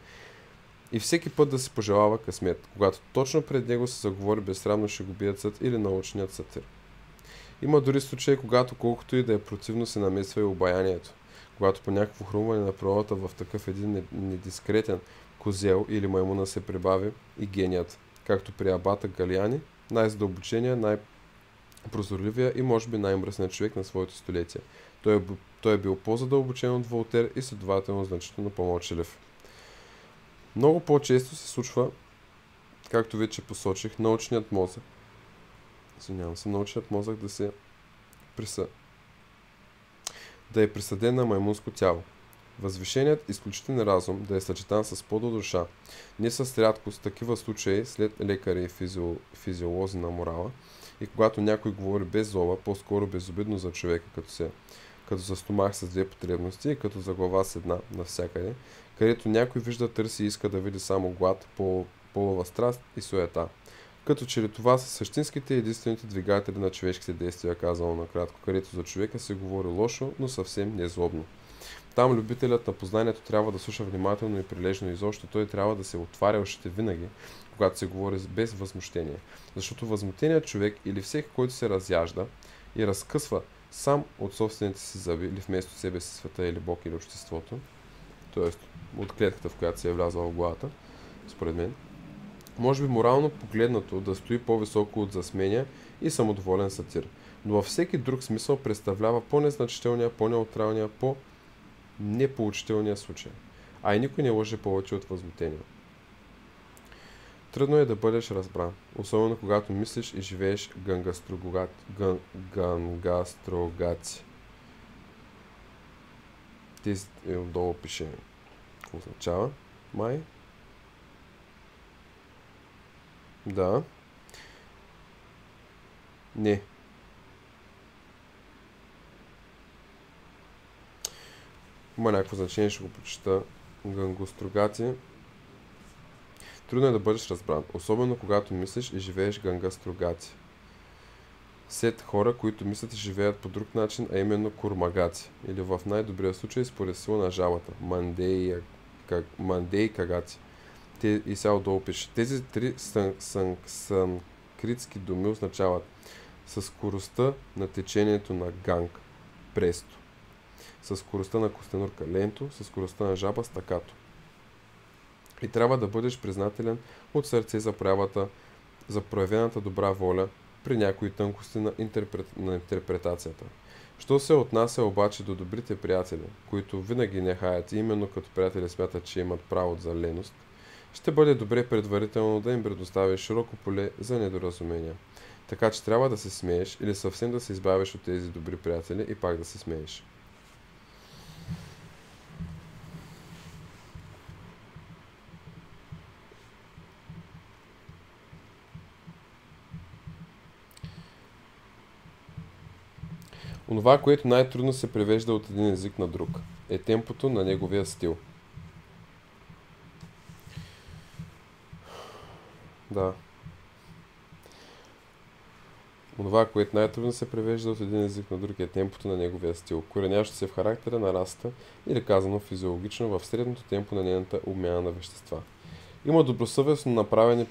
и всеки път да си пожелава късмет, когато точно пред него се заговори безсрамно шегобиецът или научният сатир. Има дори случаи, когато колкото и да е противно се намесва и обаянието. Когато по някакво хрумване на природата в такъв един недискретен козел или маймуна се прибави и геният, както при абата Галиани, най-задълбочения, най-прозорливия и може би най-мръсният човек на своето столетие. Той е бил по-задълбочен от Волтер и следователно значително по-мълчалив. Много по-често се случва, както вече посочих, научният мозък да е присъден на маймунско тяло. Възвишеният изключителен разум да е съчетан с пода душа. Не с рядкост такива случаи след лекари и физиолози на морала и когато някой говори без злоба, по-скоро безобидно за човека, като за стомах с две потребности и като за глава с една навсякъде, където някой вижда, търси и иска да види само глад, полова страст и суета. Като че ли това са същинските и единствените двигатели на човешките действия, казано накратко, където за човека се говори лошо, но съвсем незлобно. Там любителят на познанието трябва да слуша внимателно и прилежно и изобщо той трябва да се отваря ушите винаги, когато се говори без възмущение. Защото възмутеният човек или всеки, който се разяжда и разкъсва сам от собствените си зъби или вместо себе си света или Бог или обществото, т.е. от клетката, в която се е влязла в главата, според мен, може би морално погледнато да стои по-високо от засмения и самодоволен сатир, но във всеки друг смисъл представлява по-незначителния, по-неутралния, по-непоучителния случай. А и никой не лъже повече от възмутение. Трудно е да бъдеш разбран, особено когато мислиш и живееш гангастрогаци. Тези отдолу пише какво означава. Май? Да. Не. Има някакво значение, ще го прочита. Гангострогаци. Трудно е да бъдеш разбран, особено когато мислиш и живееш гангастрогаци. Сет хора, които мислят и живеят по друг начин, а именно курмагаци. Или в най-добрия случай според сила на жалата. Мандеи кагаци. И сега отдолу пише. Тези три санскритски думи означават със скоростта на течението на ганг, престо, със скоростта на костенурка, ленто, със скоростта на жаба, стакато. И трябва да бъдеш признателен от сърце за проявената добра воля при някои тънкости на интерпретацията. Що се отнася обаче до добрите приятели, които винаги не хаят и именно като приятели смятат, че имат право за леност, ще бъде добре предварително да им предоставиш широко поле за недоразумения. Така че трябва да се смееш или съвсем да се избавиш от тези добри приятели и пак да се смееш. Онова, което най-трудно се превежда от един език на друг, е темпото на неговия стил. Да. Онова, което най-трудно се превежда от един език на друг е темпото на неговия стил, коренящо се в характера на расата или казано физиологично в средното темпо на нейната обмяна на вещества. Има добросъвестно направени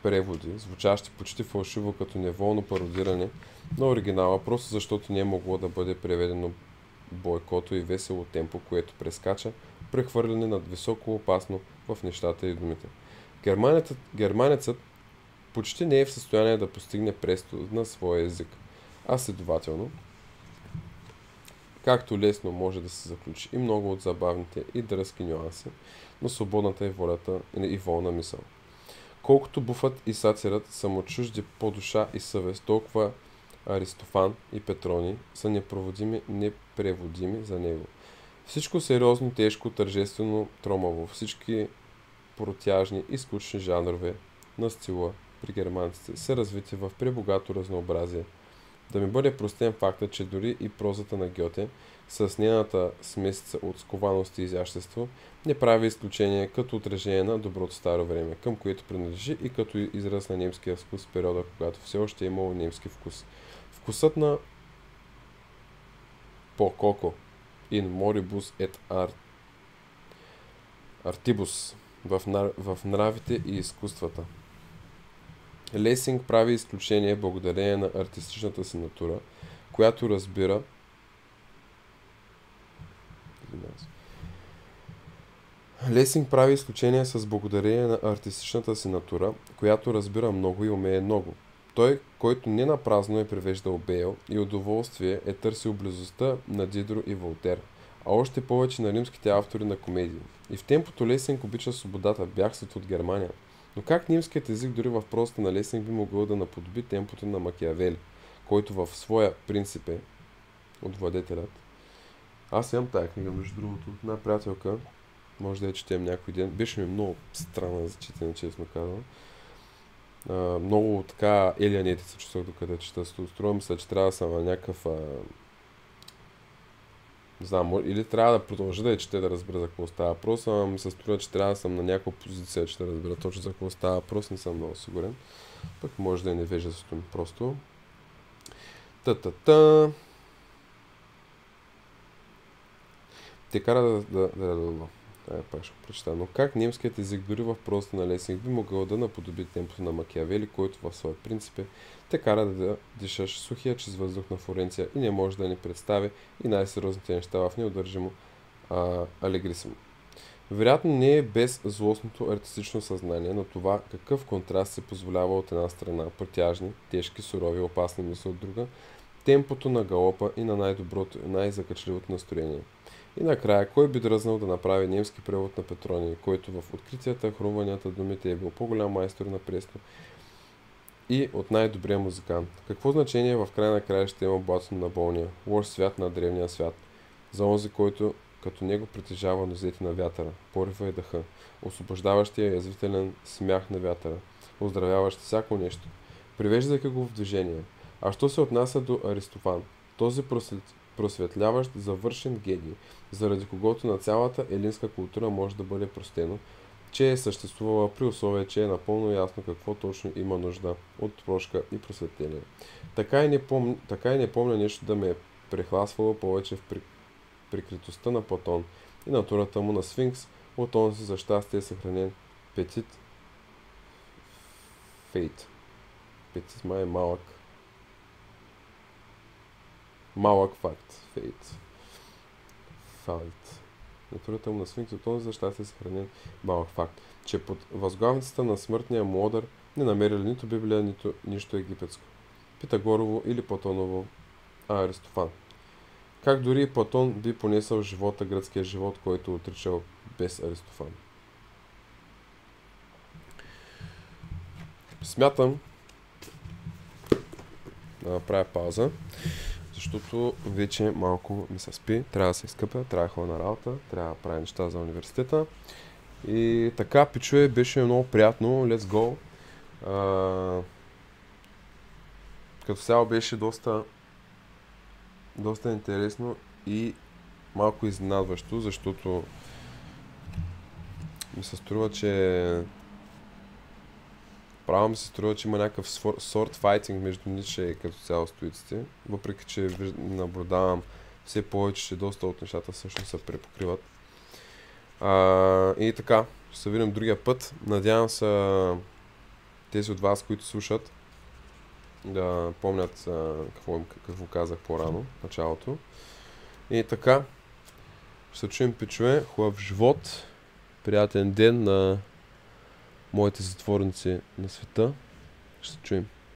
преводи, звучащи почти фалшиво като неволно пародиране на оригинала, просто защото не е могло да бъде преведено бойкото и весело темпо, което прескача прехвърляне над високо опасно в нещата и думите. Германецът почти не е в състояние да постигне престо на своя език, а следователно, както лесно може да се заключи и много от забавните и дръзки нюанси, но свободната е волята и волна мисъл. Колкото буфът и сатирът са му чужди по душа и съвест, толкова Аристофан и Петрони са непреводими за него. Всичко сериозно, тежко, тържествено, тромаво, всички протяжни и скучни жанрове на стила при германците са развити в пребогато разнообразие. Да ми бъде простен фактът, че дори и прозата на Гьоте, с нейната смесица от скованост и изящество, не прави изключение като отражение на доброто старо време, към което принадлежи и като израз на немския вкус в периода, когато все още е имало немски вкус. Вкусът на Пококо in moribus et artibus в нравите и изкуствата. Лесинг прави изключение благодарение на артистичната си натура, която разбира Лесинг прави изключение с благодарение на артистичната си натура, която разбира много и умее много. Той, който не напразно е превеждал Бейл и удоволствие е търсил близостта на Дидро и Волтер, а още повече на римските автори на комедии. И в темпото Лесинг обича свободата, бягството от Германия. Но как немският език дори в прозата на Лесинг би могъл да наподоби темпото на Макиавели, който в своя принцип е от владетелят? Аз имам тая книга, между другото, една приятелка, може да я четем някой ден. Беше ми много странна за четене, честно казвам. Много така елианети се чувствах докъде чета. Струва ми се, че трябва да съм на някакъв... не знам, или трябва да продължа да я чете, да разбера за какво става въпрос, ама ми се струва, че трябва да съм на някаква позиция, че да разбера точно за какво става въпрос, не съм много сигурен. Пък може да е невежеството ми просто. Та-та-та. Те кара да пак ще прочета. Но как немският език дори в прозата на Лесинг би могъл да наподоби темпото на Макиавели, който в своя принцип те кара да дишаш сухия чрез въздух на Флоренция и не може да ни представи и най-сериозните неща в неудържимо алегрисимо. Вероятно не е без злостното артистично съзнание на това какъв контраст се позволява от една страна протяжни, тежки, сурови, опасни мисли от друга, темпото на галопа и на най-доброто, най-закачливото настроение. И накрая, кой би дръзнал да направи немски превод на Петроний, който в откритията, хрумванията, думите е бил по-голям майстор на пресно и от най-добрия музикант? Какво значение в край на края ще има блатото на болния, лош свят на древния свят, за онзи, който като него притежава нозете на вятъра, порива и дъха, освобождаващия язвителен смях на вятъра, оздравяващ всяко нещо, привеждайки го в движение. А що се отнася до Аристофан, този просветляващ завършен гений, заради когото на цялата елинска култура може да бъде простено, че е съществувала при условие, че е напълно ясно какво точно има нужда от прошка и просветление. Така и не помня нещо да ме е прехласвало повече в прикритостта на Платон и натурата му на Сфинкс, от онзи за щастие съхранен Петит Фейт. Петит май е малък. Малък факт. Факт. Натурата му на Сфинкс от онзи за щастие съхранен малък факт, че под възглавницата на смъртния модър не намерили нито Библия, нито нищо египетско. Питагорово или Платоново, Аристофан. Как дори и Платон би понесъл живота, гръцкия живот, който отричал без Аристофан. Смятам да направя пауза, защото вече малко ми се спи, трябва да се изкъпя, трябва да ходя на работа, трябва да правя неща за университета. И така, пичове, беше много приятно, let's go. Като цяло беше доста интересно и малко изненадващо, защото ми се струва, че право ми се струва, че има някакъв сорт файтинг между Ницше и като цяло стоиците, въпреки че наблюдавам все повече, че доста от нещата всъщност се препокриват. И така, ще се видим другия път. Надявам се тези от вас, които слушат, да помнят какво казах по-рано, в началото. И така, ще се чуем, пичове. Хубав живот, приятен ден на моите затворници на света. Ще се чуем.